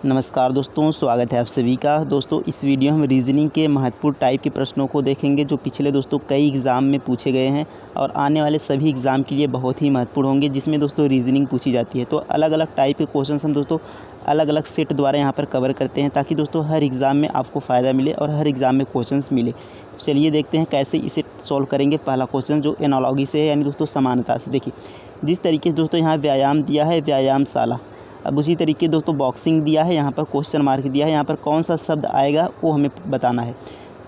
नमस्कार दोस्तों, स्वागत है आप सभी का। दोस्तों इस वीडियो में हम रीजनिंग के महत्वपूर्ण टाइप के प्रश्नों को देखेंगे जो पिछले दोस्तों कई एग्ज़ाम में पूछे गए हैं और आने वाले सभी एग्ज़ाम के लिए बहुत ही महत्वपूर्ण होंगे, जिसमें दोस्तों रीजनिंग पूछी जाती है। तो अलग अलग टाइप के क्वेश्चन हम दोस्तों अलग अलग सेट द्वारा यहाँ पर कवर करते हैं, ताकि दोस्तों हर एग्ज़ाम में आपको फ़ायदा मिले और हर एग्ज़ाम में क्वेश्चन मिले। चलिए देखते हैं कैसे इसे सॉल्व करेंगे। पहला क्वेश्चन जो एनालॉजी से है, यानी दोस्तों समानता से। देखिए जिस तरीके से दोस्तों यहाँ व्यायाम दिया है, व्यायामशाला। अब उसी तरीके दोस्तों बॉक्सिंग दिया है, यहाँ पर क्वेश्चन मार्क दिया है, यहाँ पर कौन सा शब्द आएगा वो हमें बताना है।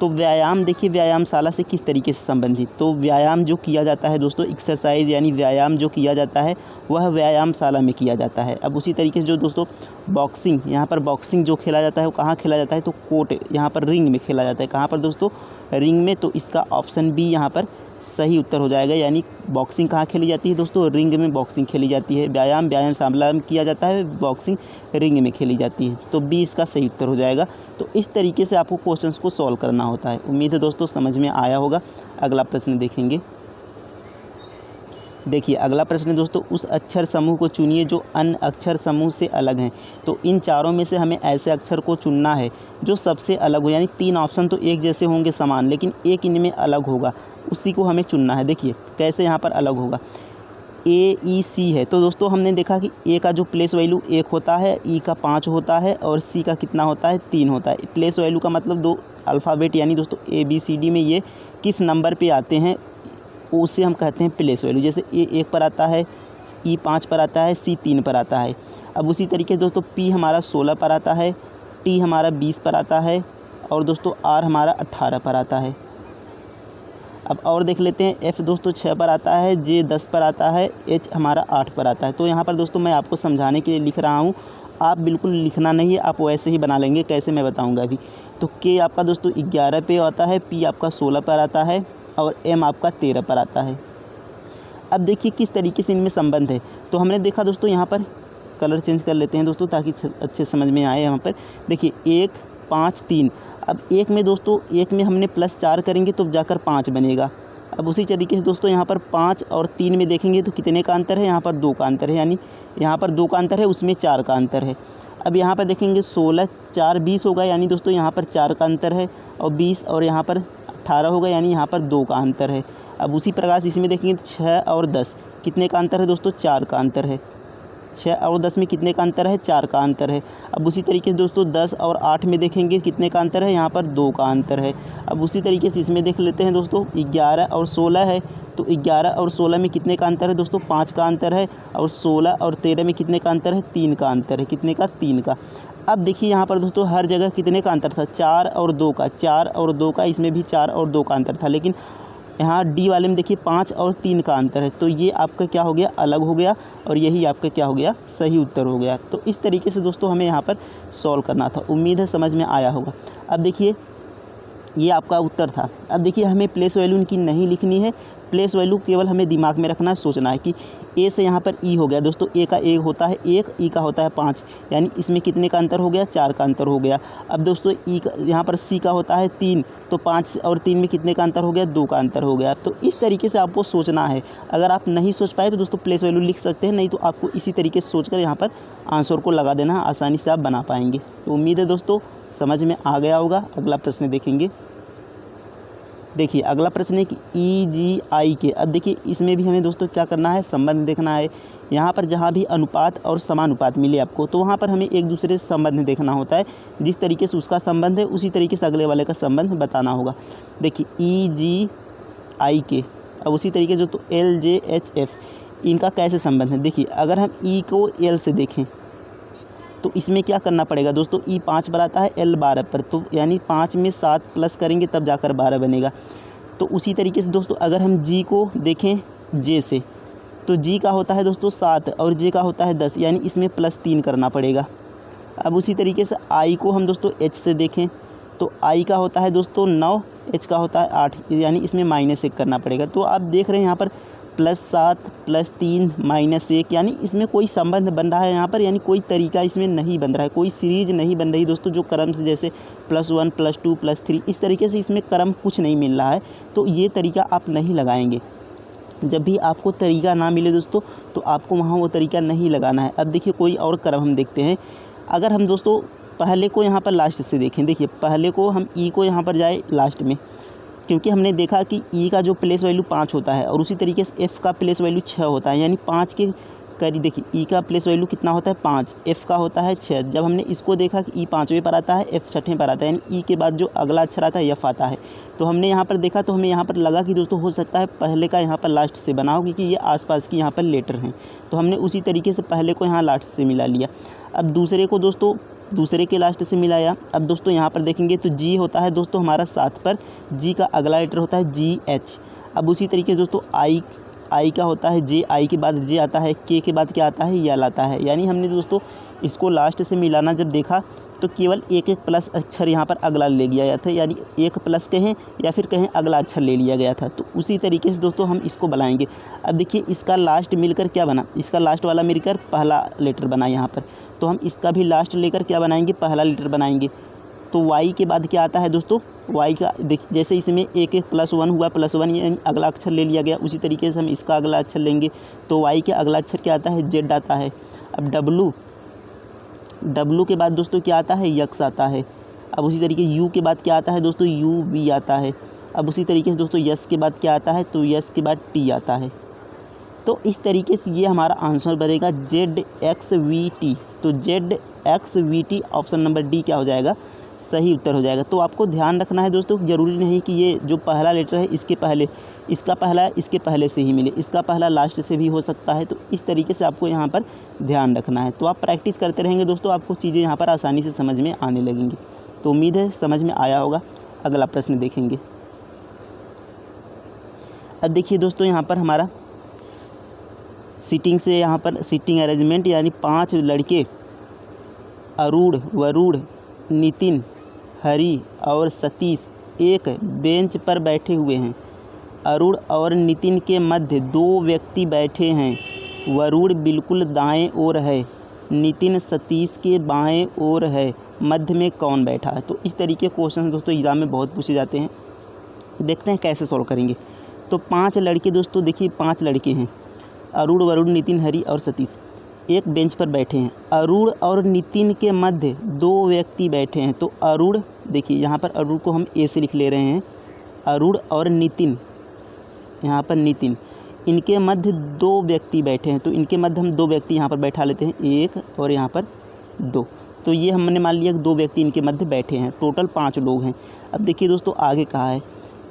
तो व्यायाम, देखिए व्यायामशाला से किस तरीके से संबंधित। तो व्यायाम जो किया जाता है दोस्तों, एक्सरसाइज यानी व्यायाम जो किया जाता है वह व्यायामशाला में किया जाता है। अब उसी तरीके से जो दोस्तों बॉक्सिंग, यहाँ पर बॉक्सिंग जो खेला जाता है वो कहाँ खेला जाता है, तो कोर्ट, यहाँ पर रिंग में खेला जाता है। कहाँ पर दोस्तों, रिंग में। तो इसका ऑप्शन बी यहाँ पर सही उत्तर हो जाएगा। यानी बॉक्सिंग कहाँ खेली जाती है दोस्तों, रिंग में बॉक्सिंग खेली जाती है। व्यायामशाला में किया जाता है, बॉक्सिंग रिंग में खेली जाती है। तो बी इसका सही उत्तर हो जाएगा। तो इस तरीके से आपको क्वेश्चंस को सॉल्व करना होता है। उम्मीद है दोस्तों समझ में आया होगा। अगला प्रश्न देखेंगे। देखिए अगला प्रश्न है दोस्तों, उस अक्षर समूह को चुनिए जो अन्य अक्षर समूह से अलग हैं। तो इन चारों में से हमें ऐसे अक्षर को चुनना है जो सबसे अलग हो। यानी तीन ऑप्शन तो एक जैसे होंगे समान, लेकिन एक इनमें अलग होगा, उसी को हमें चुनना है। देखिए कैसे यहाँ पर अलग होगा। ए ई सी है, तो दोस्तों हमने देखा कि ए का जो प्लेस वैल्यू 1 होता है, ई का 5 होता है और सी का कितना होता है, 3 होता है। प्लेस वैल्यू का मतलब दो अल्फ़ाबेट, यानी दोस्तों ए बी सी डी में ये किस नंबर पे आते हैं उसे हम कहते हैं प्लेस वैल्यू। जैसे ए 1 पर आता है, ई 5 पर आता है, सी 3 पर आता है। अब उसी तरीके से दोस्तों पी हमारा 16 पर आता है, टी हमारा 20 पर आता है और दोस्तों आर हमारा 18 पर आता है। अब और देख लेते हैं, एफ़ दोस्तों 6 पर आता है, जे 10 पर आता है, एच हमारा 8 पर आता है। तो यहाँ पर दोस्तों मैं आपको समझाने के लिए लिख रहा हूँ, आप बिल्कुल लिखना नहीं है, आप वैसे ही बना लेंगे। कैसे मैं बताऊँगा अभी। तो के आपका दोस्तों 11 पे आता है, पी आपका 16 पर आता है और एम आपका 13 पर आता है। अब देखिए किस तरीके से इनमें संबंध है। तो हमने देखा दोस्तों, यहाँ पर कलर चेंज कर लेते हैं दोस्तों ताकि अच्छे समझ में आए। यहाँ पर देखिए 1 5 3। अब एक में दोस्तों, एक में हमने +4 करेंगे तो जाकर 5 बनेगा। अब उसी तरीके से दोस्तों यहाँ पर 5 और 3 में देखेंगे तो कितने का अंतर है, यहाँ पर 2 का अंतर है। यानी यहाँ पर 2 का अंतर है, उसमें 4 का अंतर है। अब यहाँ पर देखेंगे 16 4 20 होगा, यानी दोस्तों यहाँ पर 4 का अंतर है और 20 और यहाँ पर 18 होगा, यानी यहाँ पर 2 का अंतर है। अब उसी प्रकार से इसमें देखेंगे 6 और 10 कितने का अंतर है दोस्तों, 4 का अंतर है। 6 और 10 में कितने का अंतर है, 4 का अंतर है। अब उसी तरीके से दोस्तों 10 और 8 में देखेंगे कितने का अंतर है, यहाँ पर 2 का अंतर है। अब उसी तरीके से इसमें देख लेते हैं दोस्तों 11 और 16 है, तो 11 और 16 में कितने का अंतर है दोस्तों, 5 का अंतर है। और 16 और 13 में कितने का अंतर है, 3 का अंतर है। कितने का, 3 का। अब देखिए यहाँ पर दोस्तों हर जगह कितने का अंतर था, 4 और 2 का, 4 और 2 का। इसमें भी 4 और 2 का अंतर था, लेकिन यहाँ डी वाले में देखिए 5 और 3 का अंतर है। तो ये आपका क्या हो गया, अलग हो गया, और यही आपका क्या हो गया, सही उत्तर हो गया। तो इस तरीके से दोस्तों हमें यहाँ पर सॉल्व करना था। उम्मीद है समझ में आया होगा। अब देखिए ये आपका उत्तर था। अब देखिए हमें प्लेस वैल्यू इनकी नहीं लिखनी है, प्लेस वैल्यू केवल हमें दिमाग में रखना है, सोचना है कि ए से यहाँ पर ई हो गया दोस्तों। ए का 1 होता है 1, ई का होता है 5, यानी इसमें कितने का अंतर हो गया, 4 का अंतर हो गया। अब दोस्तों ई का, यहाँ पर सी का होता है 3, तो 5 और 3 में कितने का अंतर हो गया, 2 का अंतर हो गया। तो इस तरीके से आपको सोचना है। अगर आप नहीं सोच पाए तो दोस्तों प्लेस वैल्यू लिख सकते हैं, नहीं तो आपको इसी तरीके से सोचकर यहाँ पर आंसर को लगा देना, आसानी से आप बना पाएंगे। तो उम्मीद है दोस्तों समझ में आ गया होगा। अगला प्रश्न देखेंगे। देखिए अगला प्रश्न है कि ई जी आई के। अब देखिए इसमें भी हमें दोस्तों क्या करना है, संबंध देखना है। यहाँ पर जहाँ भी अनुपात और समानुपात मिले आपको, तो वहाँ पर हमें एक दूसरे से संबंध देखना होता है। जिस तरीके से उसका संबंध है उसी तरीके से अगले वाले का संबंध बताना होगा। देखिए ई जी आई के, अब उसी तरीके से तो एल जे एच एफ, इनका कैसे संबंध है। देखिए अगर हम ई को एल से देखें तो इसमें क्या करना पड़ेगा दोस्तों, ई 5 पर आता है, एल 12 पर, तो यानी 5 में 7 प्लस करेंगे तब जाकर 12 बनेगा। तो उसी तरीके से दोस्तों अगर हम जी को देखें जे से, तो जी का होता है दोस्तों 7 और जे का होता है 10, यानी इसमें +3 करना पड़ेगा। अब उसी तरीके से आई को हम दोस्तों एच से देखें, तो आई का होता है दोस्तों 9, एच का होता है 8, यानी इसमें -1 करना पड़ेगा। तो आप देख रहे हैं यहाँ पर +7 +3 -1, यानी इसमें कोई संबंध बन रहा है यहाँ पर, यानी कोई तरीका इसमें नहीं बन रहा है, कोई सीरीज़ नहीं बन रही दोस्तों जो क्रम से, जैसे +1 +2 +3, इस तरीके से इसमें क्रम कुछ नहीं मिल रहा है। तो ये तरीका आप नहीं लगाएंगे। जब भी आपको तरीका ना मिले दोस्तों, तो आपको वहाँ वो तरीका नहीं लगाना है। अब देखिए कोई और क्रम हम देखते हैं। अगर हम दोस्तों पहले को यहाँ पर लास्ट से देखें, देखिए पहले को हम ई को यहाँ पर जाए लास्ट में, क्योंकि हमने देखा कि ई का जो प्लेस वैल्यू 5 होता है और उसी तरीके से एफ़ का प्लेस वैल्यू 6 होता है, यानी 5 के करीब। देखिए ई का प्लेस वैल्यू कितना होता है 5, एफ़ का होता है 6। जब हमने इसको देखा कि ई 5वें पर आता है, एफ़ 6वें पर आता है, यानी ई के बाद जो अगला अक्षर आता है एफ आता है। तो हमने यहाँ पर देखा तो हमें यहाँ पर लगा कि दोस्तों हो सकता है पहले का यहाँ पर लास्ट से बना हो, क्योंकि ये आसपास की यहाँ पर लेटर हैं। तो हमने उसी तरीके से पहले को यहाँ लास्ट से मिला लिया। अब दूसरे को दोस्तों दूसरे के लास्ट से मिलाया। अब दोस्तों यहाँ पर देखेंगे तो जी होता है दोस्तों हमारा 7 पर, जी का अगला लेटर होता है जी एच। अब उसी तरीके से दोस्तों आई का होता है जे, आई के बाद जे आता है, के बाद क्या आता है यल आता है। यानी हमने दोस्तों इसको लास्ट से मिलाना जब देखा तो केवल एक प्लस अक्षर यहाँ पर अगला ले लिया गया था, यानी एक प्लस कहें या फिर कहें अगला अक्षर ले लिया गया था। तो उसी तरीके से दोस्तों हम इसको बनाएंगे। अब देखिए इसका लास्ट मिलकर क्या बना, इसका लास्ट वाला मिलकर पहला लेटर बना यहाँ पर। तो हम इसका भी लास्ट लेकर क्या बनाएंगे, पहला लेटर बनाएंगे। तो वाई के बाद क्या आता है दोस्तों, वाई का देखिए जैसे इसमें एक +1 हुआ, +1 यानी अगला अक्षर ले लिया गया, उसी तरीके से हम इसका अगला अक्षर लेंगे। तो वाई के अगला अक्षर क्या आता है, जेड आता है। अब डब्लू के बाद दोस्तों क्या आता है, यक्स आता है। अब उसी तरीके यू के बाद क्या आता है दोस्तों, यू वी आता है। अब उसी तरीके से दोस्तों यस के बाद क्या आता है, तो यस के बाद टी आता है। तो इस तरीके से ये हमारा आंसर बनेगा ZXVT। तो ZXVT ऑप्शन नंबर डी क्या हो जाएगा, सही उत्तर हो जाएगा। तो आपको ध्यान रखना है दोस्तों, ज़रूरी नहीं कि ये जो पहला लेटर है इसके पहले, इसका पहला इसके पहले से ही मिले, इसका पहला लास्ट से भी हो सकता है। तो इस तरीके से आपको यहाँ पर ध्यान रखना है। तो आप प्रैक्टिस करते रहेंगे दोस्तों, आपको चीज़ें यहाँ पर आसानी से समझ में आने लगेंगी। तो उम्मीद है समझ में आया होगा। अगला प्रश्न देखेंगे। अब देखिए दोस्तों यहाँ पर हमारा सीटिंग से यहाँ पर सीटिंग अरेंजमेंट, यानी 5 लड़के अरूढ़, वरूढ़, नितिन, हरी और सतीश एक बेंच पर बैठे हुए हैं। अरूढ़ और नितिन के मध्य 2 व्यक्ति बैठे हैं। वरूढ़ बिल्कुल दाएं ओर है, नितिन सतीश के बाएं ओर है, मध्य में कौन बैठा है। तो इस तरीके के क्वेश्चन दोस्तों एग्ज़ाम में बहुत पूछे जाते हैं। देखते हैं कैसे सॉल्व करेंगे। तो 5 लड़के दोस्तों, देखिए 5 लड़के हैं, अरूढ़, वरुण, नितिन, हरी और सतीश एक बेंच पर बैठे हैं। अरूढ़ और नितिन के मध्य 2 व्यक्ति बैठे हैं। तो अरूढ़, देखिए यहाँ पर अरूढ़ को हम ए से लिख ले रहे हैं। अरूढ़ और नितिन, यहाँ पर नितिन, इनके मध्य 2 व्यक्ति बैठे हैं। तो इनके मध्य हम 2 व्यक्ति यहाँ पर बैठा लेते हैं, 1 और यहाँ पर 2। तो ये हमने मान लिया कि 2 व्यक्ति इनके मध्य बैठे हैं। टोटल 5 लोग हैं। अब देखिए दोस्तों आगे कहा है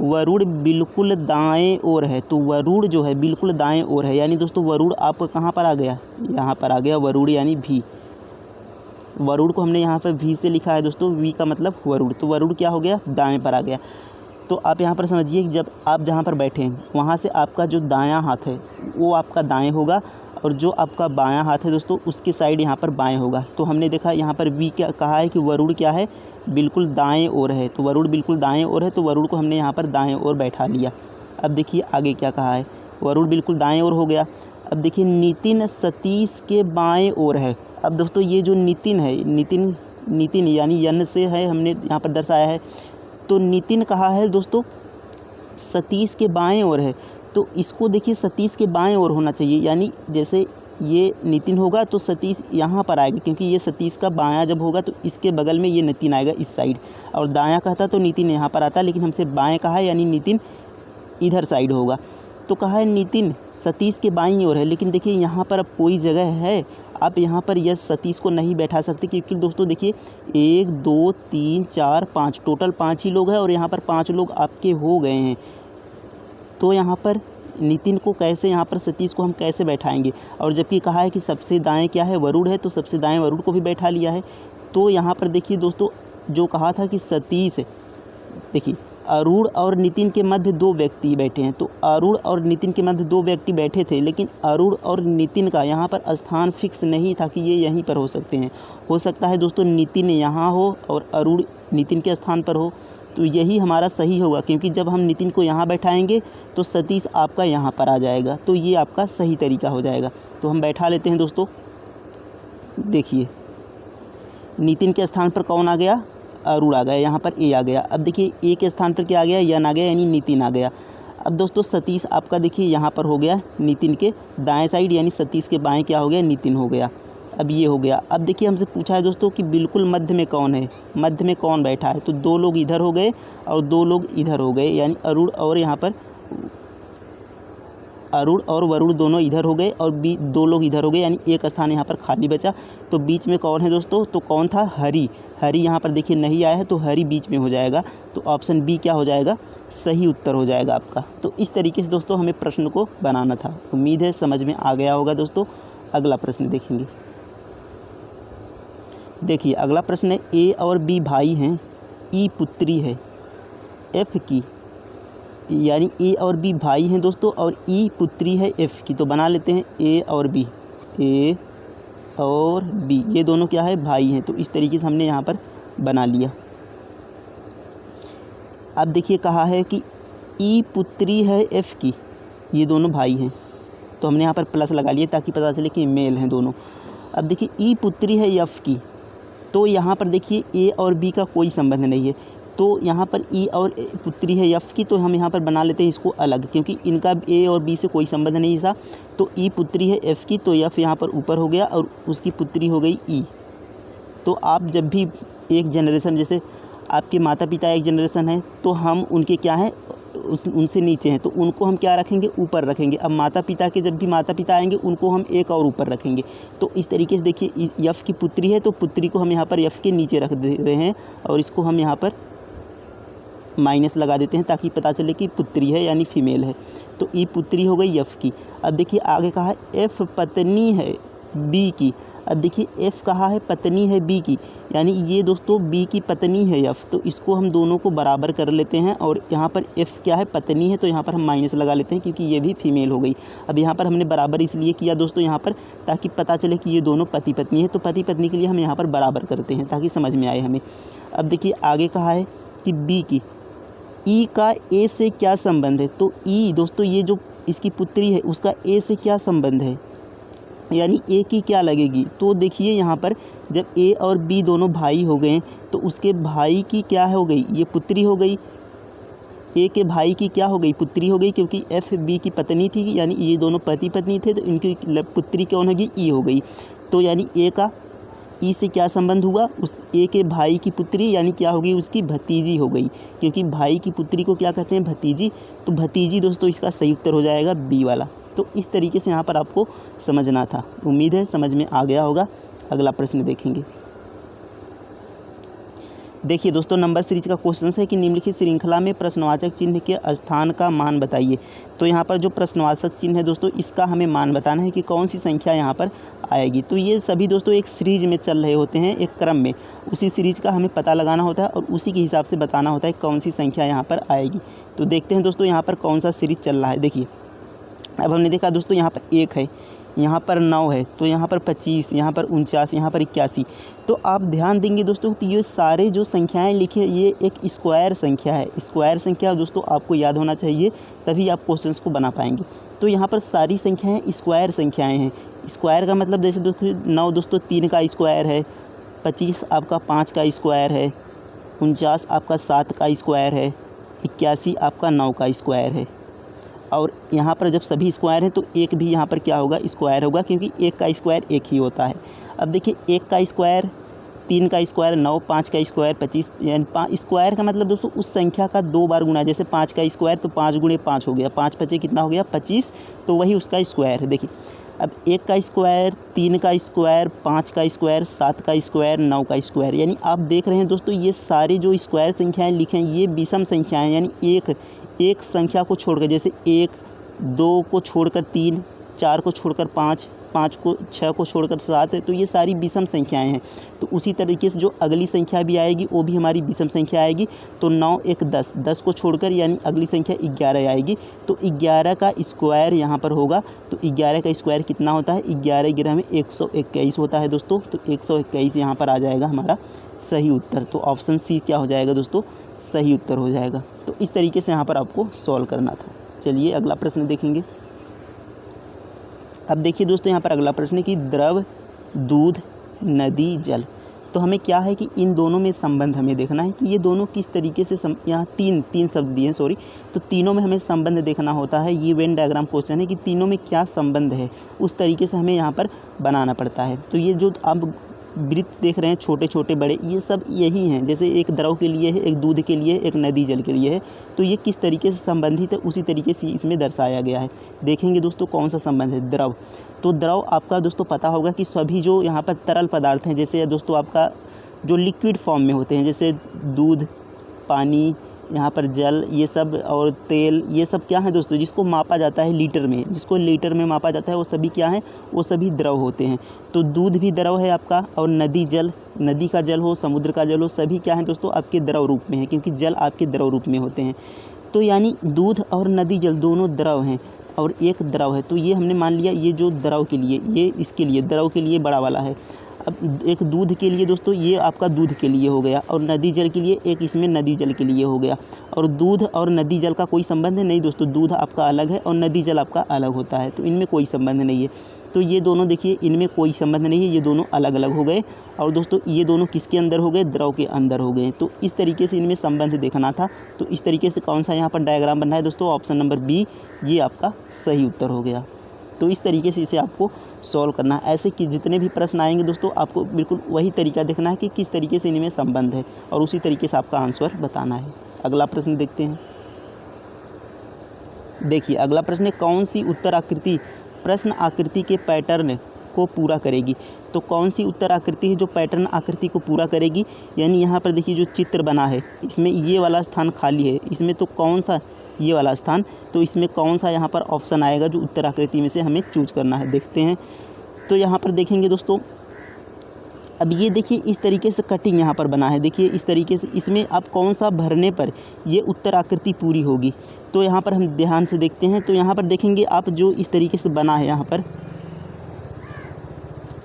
वरुण बिल्कुल दाएं ओर है। तो वरुण जो है बिल्कुल दाएं ओर है, यानी दोस्तों वरुण आपका कहाँ पर आ गया, यहाँ पर आ गया वरुण, यानी भी। वरुण को हमने यहाँ पर वी से लिखा है दोस्तों, वी का मतलब वरुण। तो वरुण क्या हो गया, दाएं पर आ गया। तो आप यहाँ पर समझिए कि जब आप जहाँ पर बैठे हैं वहाँ से आपका जो दायां हाथ है वो आपका दाएं होगा, और जो आपका बायां हाथ है दोस्तों उसकी साइड यहाँ पर बाएं होगा। तो हमने देखा यहाँ पर वी क्या कहा है कि वरुण क्या है, बिल्कुल दाएं ओर है। तो वरुण बिल्कुल दाएं ओर है, तो वरुण को हमने यहाँ पर दाएं ओर बैठा लिया। अब देखिए आगे क्या कहा है, वरुण बिल्कुल दाएं ओर हो गया। अब देखिए नितिन सतीश के बाएं ओर है। अब दोस्तों ये जो नितिन है, नितिन यानी यन से है, हमने यहाँ पर दर्शाया है। तो नितिन कहा है दोस्तों सतीश के बाएं ओर है। तो इसको देखिए सतीश के बाएं ओर होना चाहिए, यानी जैसे ये नितिन होगा तो सतीश यहाँ पर आएगा, क्योंकि ये सतीश का बायां जब होगा तो इसके बगल में ये नितिन आएगा इस साइड, और दायां कहता तो नितिन यहाँ पर आता, लेकिन हमसे बाएं कहा है यानी नितिन इधर साइड होगा। तो कहा है नितिन सतीश के बाईं ओर है, लेकिन देखिए यहाँ पर अब कोई जगह है, आप यहाँ पर यह सतीश को नहीं बैठा सकते, क्योंकि दोस्तों देखिए 1 2 3 4 5 टोटल 5 ही लोग हैं, और यहाँ पर 5 लोग आपके हो गए हैं। तो यहाँ पर नितिन को कैसे, यहाँ पर सतीश को हम कैसे बैठाएंगे, और जबकि कहा है कि सबसे दाएं क्या है, वरुण है, तो सबसे दाएं वरुण को भी बैठा लिया है। तो यहाँ पर देखिए दोस्तों जो कहा था कि सतीश, देखिए अरूढ़ और नितिन के मध्य 2 व्यक्ति बैठे हैं। तो अरूढ़ और नितिन के मध्य 2 व्यक्ति बैठे थे, लेकिन अरूढ़ और नितिन का यहाँ पर स्थान फिक्स नहीं था कि ये यहीं पर हो सकते हैं। हो सकता है दोस्तों नितिन यहाँ हो और अरूढ़ नितिन के स्थान पर हो। तो यही हमारा सही होगा, क्योंकि जब हम नितिन को यहाँ बैठाएंगे तो सतीश आपका यहाँ पर आ जाएगा। तो ये आपका सही तरीका हो जाएगा। तो हम बैठा लेते हैं दोस्तों। देखिए नितिन के स्थान पर कौन आ गया, अरूढ़ आ गया, यहाँ पर ए आ गया। अब देखिए ए के स्थान पर क्या आ गया, यन आ गया, यानी नितिन आ गया। अब दोस्तों सतीश आपका देखिए यहाँ पर हो गया नितिन के दाएं साइड, यानी सतीश के बाएं क्या हो गया, नितिन हो गया। अब ये हो गया। अब देखिए हमसे पूछा है दोस्तों कि बिल्कुल मध्य में कौन है, मध्य में कौन बैठा है। तो 2 लोग इधर हो गए और 2 लोग इधर हो गए, यानी अरुण और यहाँ पर अरुण और वरुण दोनों इधर हो गए और 2 लोग इधर हो गए, यानी एक स्थान यहाँ पर खाली बचा। तो बीच में कौन है दोस्तों, तो कौन था, हरि। हरि यहाँ पर देखिए नहीं आया है, तो हरि बीच में हो जाएगा। तो ऑप्शन बी क्या हो जाएगा, सही उत्तर हो जाएगा आपका। तो इस तरीके से दोस्तों हमें प्रश्न को बनाना था। उम्मीद है समझ में आ गया होगा दोस्तों। अगला प्रश्न देखेंगे। देखिए अगला प्रश्न है, ए और बी भाई हैं, ई पुत्री है एफ की, यानी ए और बी भाई हैं दोस्तों और ई पुत्री है एफ की। तो बना लेते हैं ए और बी, ए और बी ये दोनों क्या है, भाई हैं। तो इस तरीके से हमने यहाँ पर बना लिया। अब देखिए कहा है कि ई पुत्री है एफ की, ये दोनों भाई हैं। तो हमने यहाँ पर प्लस लगा लिया ताकि पता चले कि मेल हैं दोनों। अब देखिए ई पुत्री है एफ की, तो यहाँ पर देखिए ए और बी का कोई संबंध नहीं है। तो यहाँ पर ई और पुत्री है एफ की, तो हम यहाँ पर बना लेते हैं इसको अलग, क्योंकि इनका ए और बी से कोई संबंध नहीं था। तो ई पुत्री है एफ की, तो एफ यहाँ पर ऊपर हो गया और उसकी पुत्री हो गई ई। तो आप जब भी एक जनरेशन, जैसे आपके माता पिता एक जनरेशन है, तो हम उनके क्या हैं, उनसे नीचे हैं, तो उनको हम क्या रखेंगे, ऊपर रखेंगे। अब माता पिता के जब भी माता पिता आएंगे, उनको हम एक और ऊपर रखेंगे। तो इस तरीके से देखिए यफ की पुत्री है, तो पुत्री को हम यहाँ पर यफ के नीचे रख दे रहे हैं और इसको हम यहाँ पर माइनस लगा देते हैं ताकि पता चले कि पुत्री है यानी फीमेल है। तो ई पुत्री हो गई एफ की। अब देखिए आगे कहा है एफ पत्नी है बी की। अब देखिए एफ कहा है पत्नी है बी की, यानी ये दोस्तों बी की पत्नी है एफ। तो इसको हम दोनों को बराबर कर लेते हैं और यहाँ पर एफ क्या है, पत्नी है, तो यहाँ पर हम माइनस लगा लेते हैं क्योंकि ये भी फीमेल हो गई। अब यहाँ पर हमने बराबर इसलिए किया दोस्तों यहाँ पर, ताकि पता चले कि ये दोनों पति पत्नी है। तो पति पत्नी के लिए हम यहाँ पर बराबर करते हैं ताकि समझ में आए हमें। अब देखिए आगे कहा है कि बी की, ई का ए से क्या संबंध है। तो ई दोस्तों ये जो इसकी पुत्री है उसका ए से क्या संबंध है, यानी ए की क्या लगेगी। तो देखिए यहाँ पर जब ए और बी दोनों भाई हो गए तो उसके भाई की क्या हो गई, ये पुत्री हो गई। ए के भाई की क्या हो गई, पुत्री हो गई, क्योंकि एफ बी की पत्नी थी, यानी ये दोनों पति पत्नी थे, तो इनकी पुत्री कौन होगी, ई हो गई। तो यानी ए का ई से क्या संबंध हुआ, उस ए के भाई की पुत्री, यानी क्या होगी, उसकी भतीजी हो गई, क्योंकि भाई की पुत्री को क्या कहते हैं, भतीजी। तो भतीजी दोस्तों इसका सही उत्तर हो जाएगा बी वाला। तो इस तरीके से यहाँ पर आपको समझना था। उम्मीद है समझ में आ गया होगा। अगला प्रश्न देखेंगे। देखिए दोस्तों नंबर सीरीज का क्वेश्चन है कि निम्नलिखित श्रृंखला में प्रश्नवाचक चिन्ह के स्थान का मान बताइए। तो यहाँ पर जो प्रश्नवाचक चिन्ह है दोस्तों, इसका हमें मान बताना है कि कौन सी संख्या यहाँ पर आएगी। तो ये सभी दोस्तों एक सीरीज में चल रहे होते हैं, एक क्रम में, उसी सीरीज का हमें पता लगाना होता है और उसी के हिसाब से बताना होता है कौन सी संख्या यहाँ पर आएगी। तो देखते हैं दोस्तों यहाँ पर कौन सा सीरीज चल रहा है। देखिए अब हमने देखा दोस्तों यहाँ पर 1 है, यहाँ पर 9 है, तो यहाँ पर 25, यहाँ पर 49, यहाँ पर 81। तो आप ध्यान देंगे दोस्तों तो ये सारे जो संख्याएं लिखी हैं ये एक स्क्वायर संख्या है। स्क्वायर संख्या दोस्तों आपको याद होना चाहिए, तभी आप क्वेश्चंस को बना पाएंगे। तो यहाँ पर सारी संख्याएं स्क्वायर संख्याएं हैं। स्क्वायर का मतलब जैसे दोस्तों 9 दोस्तों 3 का स्क्वायर है, 25 आपका 5 का स्क्वायर है, 49 आपका 7 का स्क्वायर है, 81 आपका 9 का स्क्वायर है। और यहाँ पर जब सभी स्क्वायर हैं तो एक भी यहाँ पर क्या होगा, स्क्वायर होगा, क्योंकि एक का स्क्वायर एक ही होता है। अब देखिए 1 का स्क्वायर, 3 का स्क्वायर 9, 5 का स्क्वायर 25, यानी 5 स्क्वायर का मतलब दोस्तों उस संख्या का 2 बार गुना। जैसे 5 का स्क्वायर तो 5 गुणे 5 हो गया, 5 पचे कितना हो गया 25, तो वही उसका स्क्वायर है। देखिए अब 1 का स्क्वायर, 3 का स्क्वायर, 5 का स्क्वायर, 7 का स्क्वायर, 9 का स्क्वायर, यानी आप देख रहे हैं दोस्तों ये सारी जो स्क्वायर संख्याएँ लिखे हैं ये विषम संख्याएँ, यानी एक संख्या को छोड़कर, जैसे 1, 2 को छोड़कर 3, 4 को छोड़कर 5, 5 को 6 को छोड़कर 7 है, तो ये सारी विषम संख्याएं हैं। तो उसी तरीके से जो अगली संख्या भी आएगी वो भी हमारी विषम संख्या आएगी। तो 9 1 10, 10 को छोड़कर यानी अगली संख्या 11 आएगी। तो 11 का स्क्वायर यहाँ पर होगा। तो 11 का स्क्वायर कितना होता है, 11 11 में 121 होता है दोस्तों। तो 121 यहाँ पर आ जाएगा हमारा सही उत्तर। तो ऑप्शन सी क्या हो जाएगा दोस्तों, सही उत्तर हो जाएगा। तो इस तरीके से यहाँ पर आपको सॉल्व करना था। चलिए अगला प्रश्न देखेंगे। अब देखिए दोस्तों यहाँ पर अगला प्रश्न है कि द्रव, दूध, नदी, जल। तो हमें क्या है कि इन दोनों में संबंध हमें देखना है कि ये दोनों किस तरीके से यहाँ तीन शब्द दिए हैं, सॉरी, तो तीनों में हमें संबंध देखना होता है। ये वेन डायग्राम क्वेश्चन है कि तीनों में क्या संबंध है, उस तरीके से हमें यहाँ पर बनाना पड़ता है। तो ये जो आप वृत्त देख रहे हैं छोटे छोटे बड़े, ये सब यही हैं। जैसे एक द्रव के लिए है, एक दूध के लिए, एक नदी जल के लिए है, तो ये किस तरीके से संबंधित है उसी तरीके से इसमें दर्शाया गया है। देखेंगे दोस्तों कौन सा संबंध है। द्रव, तो द्रव आपका दोस्तों पता होगा कि सभी जो यहाँ पर तरल पदार्थ हैं, जैसे दोस्तों आपका जो लिक्विड फॉर्म में होते हैं, जैसे दूध, पानी, यहाँ पर जल, ये सब, और तेल, ये सब क्या है दोस्तों, जिसको मापा जाता है लीटर में, जिसको लीटर में मापा जाता है, वो सभी क्या हैं, वो सभी द्रव होते हैं। तो दूध भी द्रव है आपका, और नदी जल, नदी का जल हो, समुद्र का जल हो, सभी क्या हैं दोस्तों आपके द्रव रूप में है, क्योंकि जल आपके द्रव रूप में होते हैं। तो यानी दूध और नदी जल दोनों द्रव हैं और एक द्रव है। तो ये हमने मान लिया, ये जो द्रव के लिए, ये इसके लिए, द्रव के लिए बड़ा वाला है। अब एक दूध के लिए दोस्तों ये आपका दूध के लिए हो गया, और नदी जल के लिए एक इसमें नदी जल के लिए हो गया। और दूध और नदी जल का कोई संबंध नहीं दोस्तों, दूध आपका अलग है और नदी जल आपका अलग होता है, तो इनमें कोई संबंध नहीं है। तो ये दोनों देखिए, इनमें कोई संबंध नहीं है, ये दोनों अलग अलग हो गए। और दोस्तों ये दोनों किसके अंदर हो गए, द्रव के अंदर हो गए। तो इस तरीके से इनमें संबंध देखना था। तो इस तरीके से कौन सा यहाँ पर डायग्राम बन रहा है दोस्तों, ऑप्शन नंबर बी, ये आपका सही उत्तर हो गया। तो इस तरीके से इसे आपको सॉल्व करना है। ऐसे कि जितने भी प्रश्न आएंगे दोस्तों, आपको बिल्कुल वही तरीका देखना है कि किस तरीके से इनमें संबंध है, और उसी तरीके से आपका आंसर बताना है। अगला प्रश्न देखते हैं। देखिए अगला प्रश्न है, कौन सी उत्तर आकृति प्रश्न आकृति के पैटर्न को पूरा करेगी। तो कौन सी उत्तर आकृति है जो पैटर्न आकृति को पूरा करेगी, यानी यहाँ पर देखिए जो चित्र बना है, इसमें ये वाला स्थान खाली है, इसमें तो कौन सा, ये वाला स्थान, तो इसमें कौन सा यहाँ पर ऑप्शन आएगा जो उत्तर आकृति में से हमें चूज करना है। देखते हैं। तो यहाँ पर देखेंगे दोस्तों, अब ये देखिए इस तरीके से कटिंग यहाँ पर बना है, देखिए इस तरीके से, इसमें आप कौन सा भरने पर ये उत्तर आकृति पूरी होगी। तो यहाँ पर हम ध्यान से देखते हैं। तो यहाँ पर देखेंगे आप, जो इस तरीके से बना है, यहाँ पर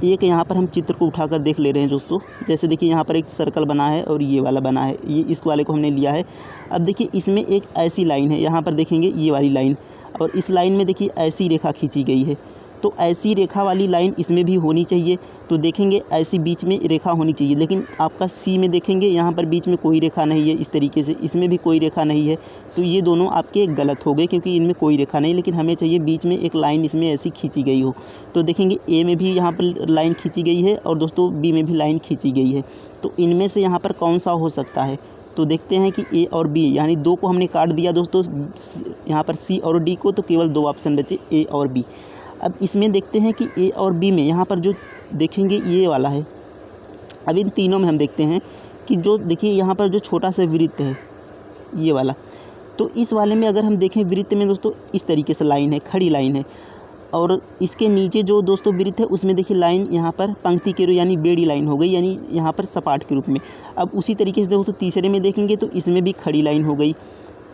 एक, यहाँ पर हम चित्र को उठाकर देख ले रहे हैं दोस्तों। जैसे देखिए यहाँ पर एक सर्कल बना है और ये वाला बना है, ये इस वाले को हमने लिया है। अब देखिए इसमें एक ऐसी लाइन है, यहाँ पर देखेंगे ये वाली लाइन, और इस लाइन में देखिए ऐसी रेखा खींची गई है। तो ऐसी रेखा वाली लाइन इसमें भी होनी चाहिए। तो देखेंगे ऐसी बीच में रेखा होनी चाहिए, लेकिन आपका सी में देखेंगे यहाँ पर बीच में कोई रेखा नहीं है, इस तरीके से इसमें भी कोई रेखा नहीं है। तो ये दोनों आपके गलत हो गए, क्योंकि इनमें कोई रेखा नहीं, लेकिन हमें चाहिए बीच में एक लाइन इसमें ऐसी खींची गई हो। तो देखेंगे ए में भी यहाँ पर लाइन खींची गई है, और दोस्तों बी में भी लाइन खींची गई है। तो इनमें से यहाँ पर कौन सा हो सकता है। तो देखते हैं कि ए और बी, यानी दो को हमने काट दिया दोस्तों, यहाँ पर सी और डी को, तो केवल दो ऑप्शन बचे, ए और बी। अब इसमें देखते हैं कि ए और बी में यहाँ पर जो देखेंगे ये वाला है। अब इन तीनों में हम देखते हैं कि जो देखिए यहाँ पर जो छोटा सा वृत्त है, ये वाला, तो इस वाले में अगर हम देखें वृत्त में दोस्तों इस तरीके से लाइन है, खड़ी लाइन है, और इसके नीचे जो दोस्तों वृत्त है उसमें देखिए लाइन यहाँ पर पंक्ति के रूप, यानी बेड़ी लाइन हो गई, यानी यहाँ पर सपाट के रूप में। अब उसी तरीके से देखो तो तीसरे में देखेंगे तो इसमें भी खड़ी लाइन हो गई।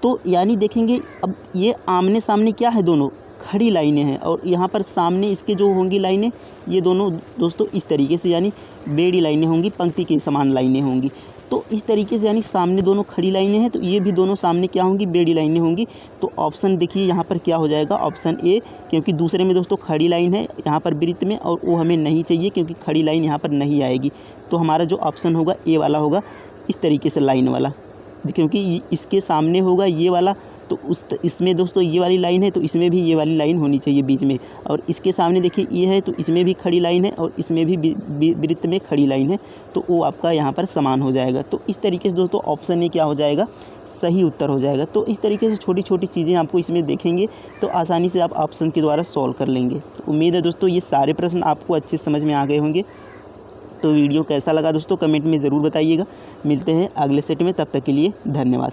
तो यानी देखेंगे अब ये आमने सामने क्या है, दोनों खड़ी लाइनें हैं, और यहाँ पर सामने इसके जो होंगी लाइनें, ये दोनों दोस्तों इस तरीके से, यानी बेड़ी लाइनें होंगी, पंक्ति के समान लाइनें होंगी। तो इस तरीके से, यानी सामने दोनों खड़ी लाइनें हैं, तो ये भी दोनों सामने क्या होंगी, बेड़ी लाइनें होंगी। तो ऑप्शन देखिए यहाँ पर क्या हो जाएगा, ऑप्शन ए, क्योंकि दूसरे में दोस्तों खड़ी लाइन है यहाँ पर वृत्त में, और वो हमें नहीं चाहिए क्योंकि खड़ी लाइन यहाँ पर नहीं आएगी। तो हमारा जो ऑप्शन होगा ए वाला होगा, इस तरीके से लाइन वाला, क्योंकि इसके सामने होगा ये वाला, तो इसमें दोस्तों ये वाली लाइन है, तो इसमें भी ये वाली लाइन होनी चाहिए बीच में, और इसके सामने देखिए ये है, तो इसमें भी खड़ी लाइन है, और इसमें भी वृत्त में खड़ी लाइन है, तो वो आपका यहाँ पर समान हो जाएगा। तो इस तरीके से दोस्तों ऑप्शन ए क्या हो जाएगा, सही उत्तर हो जाएगा। तो इस तरीके से छोटी छोटी चीज़ें आपको इसमें देखेंगे तो आसानी से आप ऑप्शन के द्वारा सॉल्व कर लेंगे। तो उम्मीद है दोस्तों ये सारे प्रश्न आपको अच्छे समझ में आ गए होंगे। तो वीडियो कैसा लगा दोस्तों कमेंट में ज़रूर बताइएगा। मिलते हैं अगले सेट में, तब तक के लिए धन्यवाद।